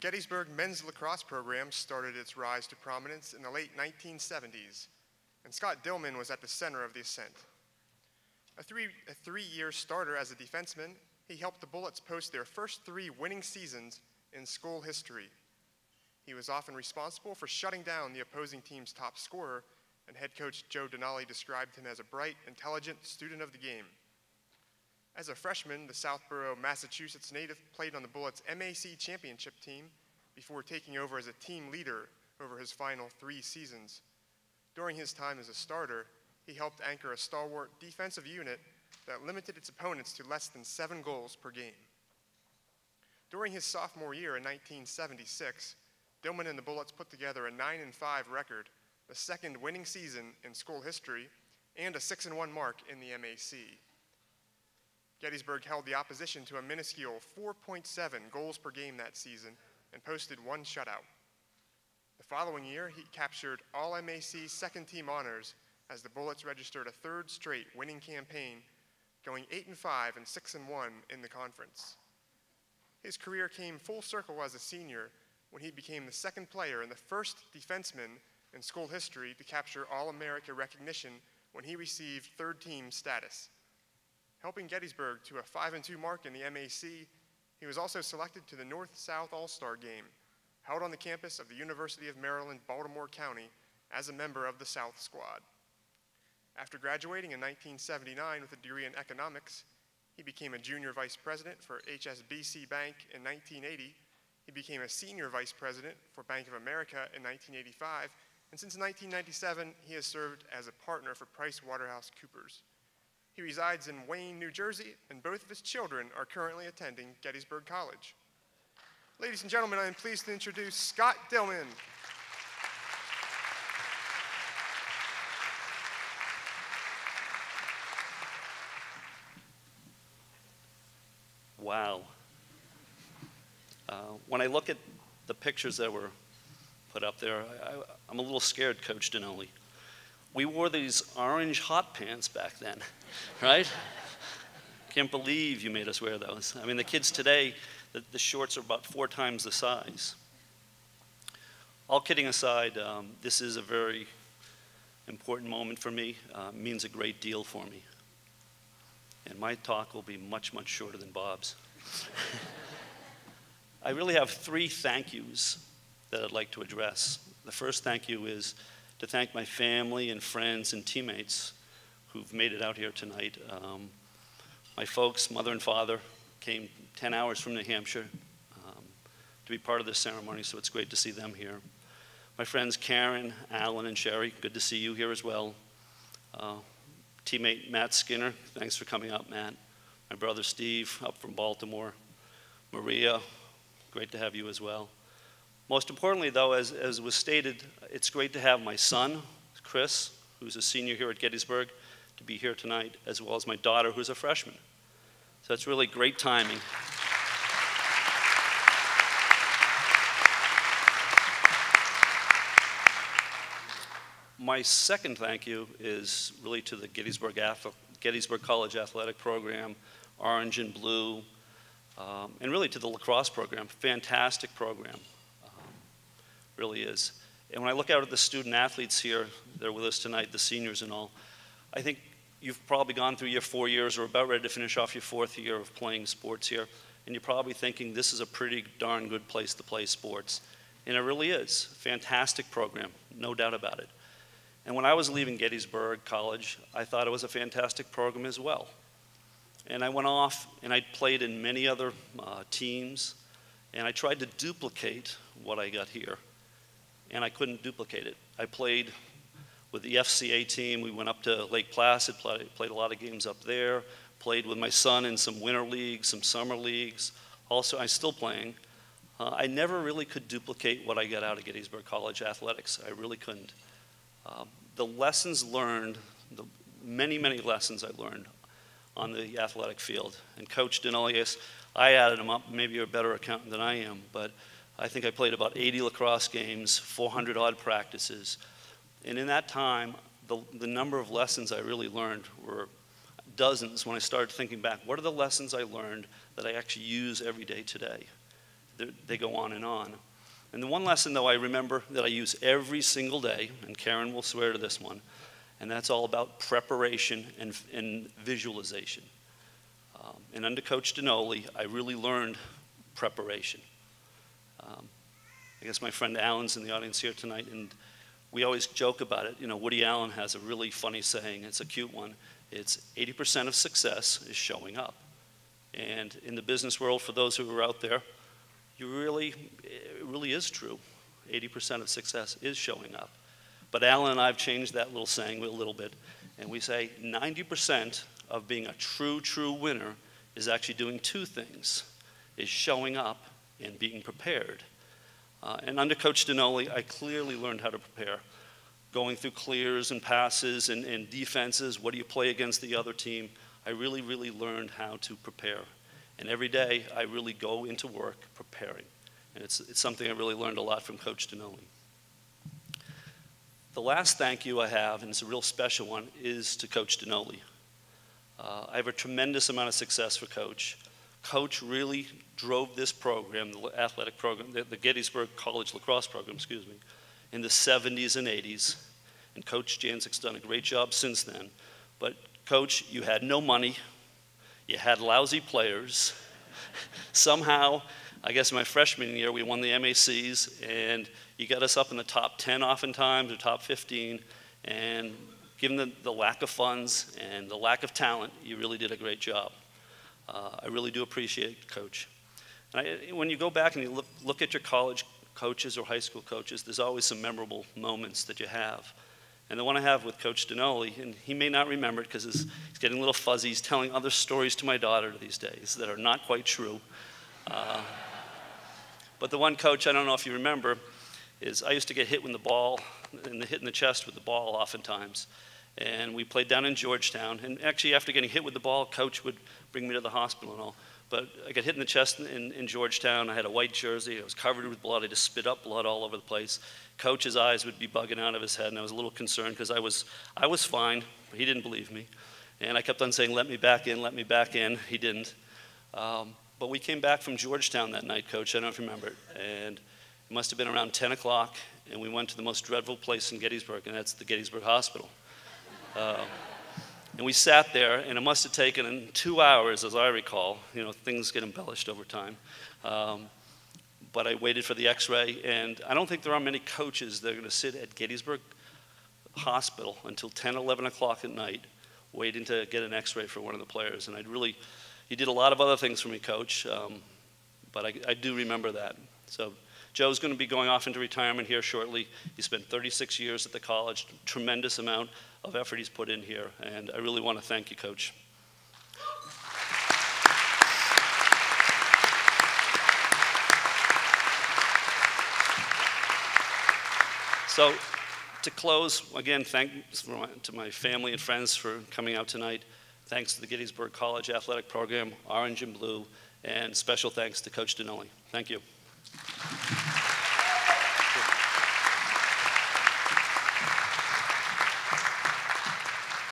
Gettysburg men's lacrosse program started its rise to prominence in the late 1970s, and Scott Dillman was at the center of the ascent. A three-year starter as a defenseman, he helped the Bullets post their first 3 winning seasons in school history. He was often responsible for shutting down the opposing team's top scorer, and head coach Joe Denali described him as a bright, intelligent student of the game. As a freshman, the Southborough, Massachusetts native played on the Bullets' MAC championship team before taking over as a team leader over his final 3 seasons. During his time as a starter, he helped anchor a stalwart defensive unit that limited its opponents to less than 7 goals per game. During his sophomore year in 1976, Dillman and the Bullets put together a 9-5 record, the second winning season in school history, and a 6-1 mark in the MAC. Gettysburg held the opposition to a minuscule 4.7 goals per game that season and posted 1 shutout. The following year, he captured All-MAC second-team honors as the Bullets registered a 3rd straight winning campaign, going 8-5 and 6-1 in the conference. His career came full circle as a senior when he became the 2nd player and the 1st defenseman in school history to capture All-America recognition when he received 3rd-team status. Helping Gettysburg to a 5-2 mark in the MAC, he was also selected to the North-South All-Star Game, held on the campus of the University of Maryland, Baltimore County, as a member of the South Squad. After graduating in 1979 with a degree in economics, he became a junior vice president for HSBC Bank in 1980. He became a senior vice president for Bank of America in 1985, and since 1997, he has served as a partner for PricewaterhouseCoopers. He resides in Wayne, New Jersey, and both of his children are currently attending Gettysburg College. Ladies and gentlemen, I am pleased to introduce Scott Dillman. Wow. When I look at the pictures that were put up there, I'm a little scared, Coach Denali. We wore these orange hot pants back then, right? Can't believe you made us wear those. I mean, the kids today, the shorts are about 4 times the size. All kidding aside, this is a very important moment for me. It means a great deal for me. And my talk will be much, much shorter than Bob's. I really have 3 thank yous that I'd like to address. The first thank you is to thank my family and friends and teammates who've made it out here tonight. My folks, mother and father, came 10 hours from New Hampshire to be part of this ceremony, so it's great to see them here. My friends Karen, Alan, and Sherry, good to see you here as well. Teammate Matt Skinner, thanks for coming up, Matt. My brother Steve, up from Baltimore. Maria, great to have you as well. Most importantly, though, as was stated, it's great to have my son, Chris, who's a senior here at Gettysburg, to be here tonight, as well as my daughter, who's a freshman. So it's really great timing. My second thank you is really to the Gettysburg College Athletic Program, Orange and Blue, and really to the lacrosse program. Fantastic program. Really is. And when I look out at the student athletes here that are with us tonight, the seniors and all, I think you've probably gone through your 4 years or about ready to finish off your 4th year of playing sports here, and you're probably thinking this is a pretty darn good place to play sports. And it really is. Fantastic program, no doubt about it. And when I was leaving Gettysburg College, I thought it was a fantastic program as well. And I went off and I played in many other teams, and I tried to duplicate what I got here. And I couldn't duplicate it. I played with the FCA team. We went up to Lake Placid, played a lot of games up there, played with my son in some winter leagues, some summer leagues. Also, I'm still playing. I never really could duplicate what I got out of Gettysburg College athletics. I really couldn't. The lessons learned, the many, many lessons I learned on the athletic field. And Coach Denali, I added them up. Maybe you're a better accountant than I am, but I think I played about 80 lacrosse games, 400 odd practices. And in that time, the number of lessons I really learned were dozens when I started thinking back. What are the lessons I learned that I actually use every day today? they go on and on. And the one lesson, though, I remember that I use every single day, and Karen will swear to this one, and that's all about preparation and visualization. And under Coach Dinoli, I really learned preparation. I guess my friend Alan's in the audience here tonight, and we always joke about it. You know, Woody Allen has a really funny saying. It's a cute one. It's 80% of success is showing up. And in the business world, for those who are out there, it really is true. 80% of success is showing up. But Alan and I have changed that little saying a little bit, and we say 90% of being a true winner is actually doing two things, is showing up and being prepared. And under Coach Dinoli, I clearly learned how to prepare. Going through clears and passes and defenses, what do you play against the other team? I really learned how to prepare. And every day, I really go into work preparing. And it's something I really learned a lot from Coach Dinoli. The last thank you I have, and it's a real special one, is to Coach Dinoli. I have a tremendous amount of success for Coach. Coach really drove this program, the athletic program, the Gettysburg College lacrosse program, excuse me, in the 70s and 80s. And Coach Janczyk's done a great job since then. But Coach, you had no money. You had lousy players. Somehow, I guess my freshman year, we won the MACs, and you got us up in the top 10 oftentimes, or top 15, and given the lack of funds and the lack of talent, you really did a great job. I really do appreciate it, Coach. And when you go back and you look at your college coaches or high school coaches, there's always some memorable moments that you have. And the one I have with Coach Dinoli, and he may not remember it because he's getting a little fuzzy. He's telling other stories to my daughter these days that are not quite true. But the one, Coach, I don't know if you remember, is I used to get hit with the ball, hit in the chest with the ball oftentimes. And we played down in Georgetown. And actually, after getting hit with the ball, Coach would bring me to the hospital and all. But I got hit in the chest in Georgetown. I had a white jersey. I was covered with blood. I just spit up blood all over the place. Coach's eyes would be bugging out of his head, and I was a little concerned because I was fine, but he didn't believe me. And I kept on saying, let me back in, let me back in. He didn't. But we came back from Georgetown that night, Coach. I don't know if you remember it. And it must have been around 10 o'clock, and we went to the most dreadful place in Gettysburg, and that's the Gettysburg Hospital. And we sat there, and it must have taken 2 hours, as I recall. You know, things get embellished over time. But I waited for the x-ray, and I don't think there are many coaches that are going to sit at Gettysburg Hospital until 10, 11 o'clock at night waiting to get an x-ray for one of the players. And you did a lot of other things for me, Coach, but I do remember that. So Joe's going to be going off into retirement here shortly. He spent 36 years at the college, tremendous amount of effort he's put in here, and I really want to thank you, Coach. So to close, again, thanks to my family and friends for coming out tonight. Thanks to the Gettysburg College Athletic Program, Orange and Blue, and special thanks to Coach Dinoli. Thank you.